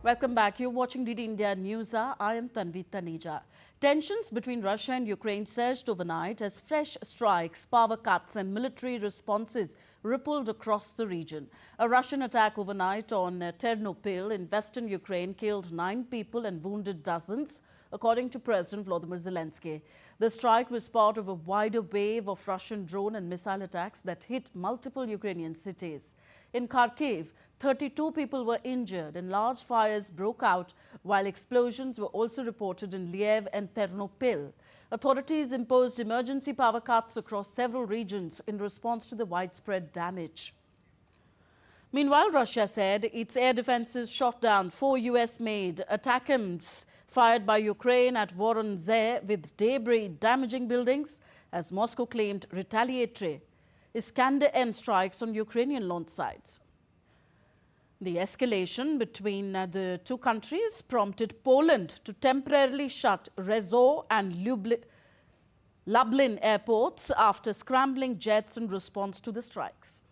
Welcome back. You're watching DD India News Hour. I am Tanvi Taneja. Tensions between Russia and Ukraine surged overnight as fresh strikes, power cuts and military responses rippled across the region. A Russian attack overnight on Ternopil in western Ukraine killed 9 people and wounded dozens, according to President Volodymyr Zelensky. The strike was part of a wider wave of Russian drone and missile attacks that hit multiple Ukrainian cities. In Kharkiv, 32 people were injured and large fires broke out, while explosions were also reported in Lviv and Ternopil. Authorities imposed emergency power cuts across several regions in response to the widespread damage. Meanwhile, Russia said its air defenses shot down 4 US-made ATACMS fired by Ukraine at Voronezh with debris damaging buildings, as Moscow claimed retaliatory Iskander-M strikes on Ukrainian launch sites. The escalation between the two countries prompted Poland to temporarily shut Rzeszów and Lublin airports after scrambling jets in response to the strikes.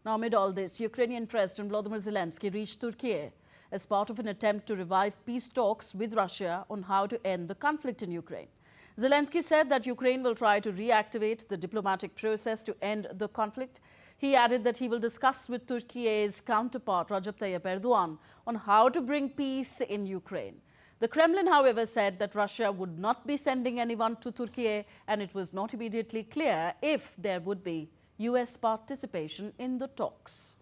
Now, amid all this, Ukrainian President Volodymyr Zelensky reached Turkey as part of an attempt to revive peace talks with Russia on how to end the conflict in Ukraine. Zelensky said that Ukraine will try to reactivate the diplomatic process to end the conflict. He added that he will discuss with Turkey's counterpart Recep Tayyip Erdogan on how to bring peace in Ukraine. The Kremlin, however, said that Russia would not be sending anyone to Turkey, and it was not immediately clear if there would be US participation in the talks.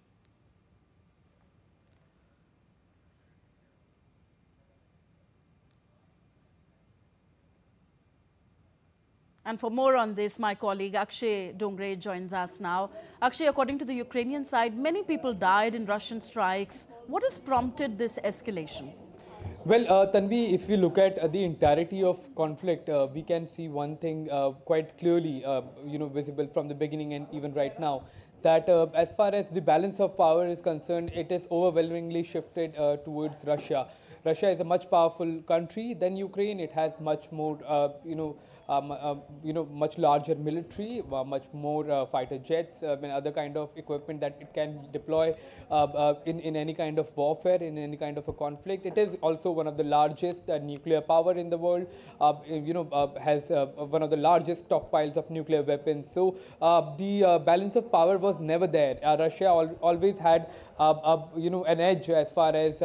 And for more on this, my colleague Akshay Dongre joins us now. Akshay, according to the Ukrainian side, many people died in Russian strikes. What has prompted this escalation? Well, Tanvi, if we look at the entirety of conflict, we can see one thing quite clearly, visible from the beginning and even right now, that as far as the balance of power is concerned, it is overwhelmingly shifted towards Russia. Russia is a much powerful country than Ukraine. It has much more, much larger military, much more fighter jets, and other kind of equipment that it can deploy in any kind of warfare, in any kind of a conflict. It is also one of the largest nuclear power in the world. Has one of the largest stockpiles of nuclear weapons. So the balance of power was never there. Russia always had an edge as far as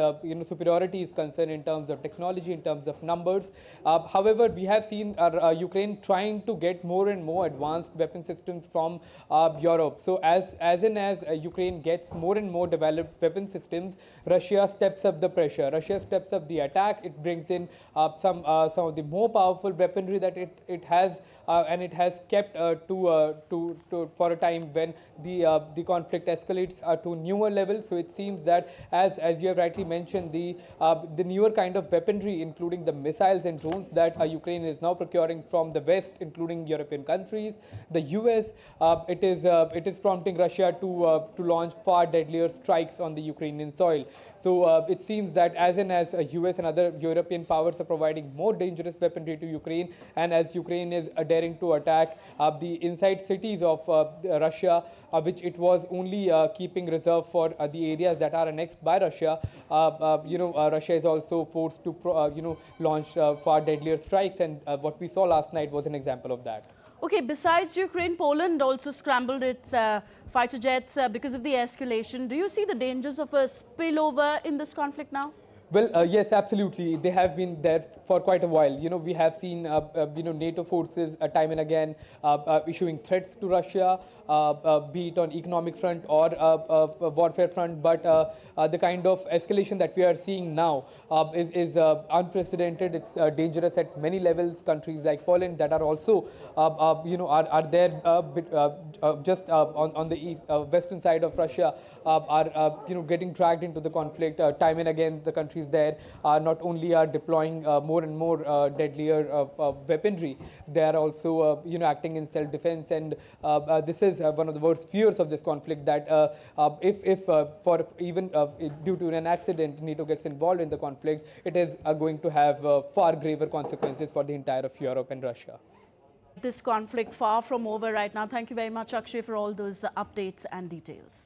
superiority is concerned in terms of technology, in terms of numbers. However, we have seen Ukraine trying to get more and more advanced weapon systems from Europe. So as Ukraine gets more and more developed weapon systems, Russia steps up the pressure. Russia steps up the attack. It brings in some of the more powerful weaponry that it has, and it has kept for a time when the conflict escalates to newer levels. So it seems that as you have rightly mentioned, the newer kind of weaponry, including the missiles and drones that Ukraine is now procuring from the West, including European countries, the US, it is prompting Russia to launch far deadlier strikes on the Ukrainian soil. So it seems that as US and other European powers are providing more dangerous weaponry to Ukraine, and as Ukraine is daring to attack the inside cities of Russia, which it was only keeping reserved for the areas that are annexed by Russia, Russia is also forced to launch far deadlier strikes, and what we saw last night was an example of that. Okay, besides Ukraine, Poland also scrambled its fighter jets because of the escalation. Do you see the dangers of a spillover in this conflict now? Well, yes, absolutely. They have been there for quite a while. We have seen, NATO forces time and again issuing threats to Russia, be it on economic front or warfare front. But the kind of escalation that we are seeing now is unprecedented. It's dangerous at many levels. Countries like Poland that are also, are there just on the east, western side of Russia are getting dragged into the conflict time and again. The countries there not only are deploying more and more deadlier weaponry, they are also acting in self-defense, and this is one of the worst fears of this conflict, that if for even due to an accident NATO gets involved in the conflict, it is going to have far graver consequences for the entire of Europe and Russia. this conflict far from over right now. Thank you very much, Akshay, for all those updates and details.